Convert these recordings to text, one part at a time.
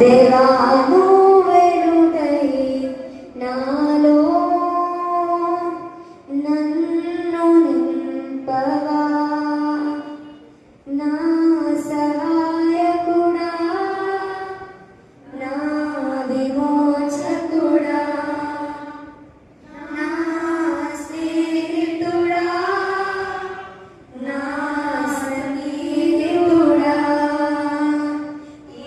దేవా నువ్వెరుగై నాలో నన్ను నింపవా నా సహాయకుడా నా విమోచకుడా నా స్నేహితుడా నా సన్నిహితుడా ఈ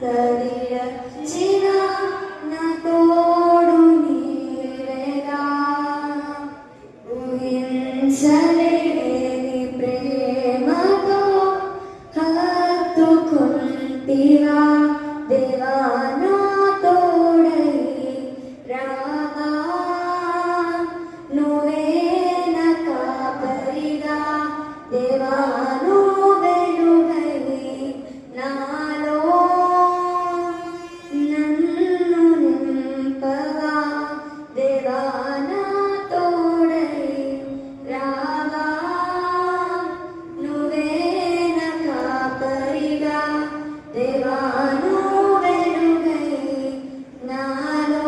లోకమంతరిచిన నా తోడు నీవేగా ఊహించలేని ప్రేమతో హత్తుకుంటివా దేవా నా తోడై రావా నువ్వే నా కాపరిగా దేవా నువ్వెరుగై నాలో నన్ను నింపవా దేవా నా తోడై రావా నువ్వే నా కాపరిగా దేవా నువ్వెరుగై నాలో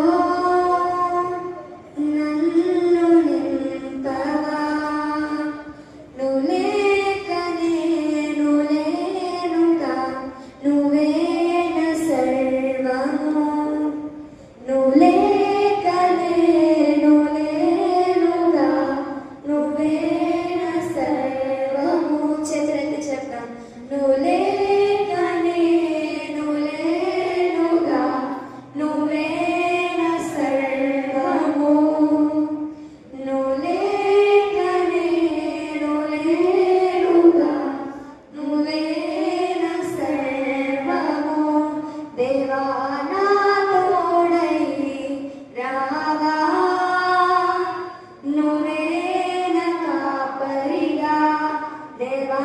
నన్ను నింపవా నువ్వు లేక నేను లేనుగా నువ్వే నా సర్వము నువ్వు లేక నేను లేనుగా నువ్వే నా సర్వము చేతులెత్తి చెప్తాం నువ్వు లేక నేను లేనుగా నువ్వే నా సర్వము నువ్వు లేక నేను లేనుగా నువ్వే నా సర్వము దేవా నా తోడై రావా నువ్వే నా కాపరిగా దేవా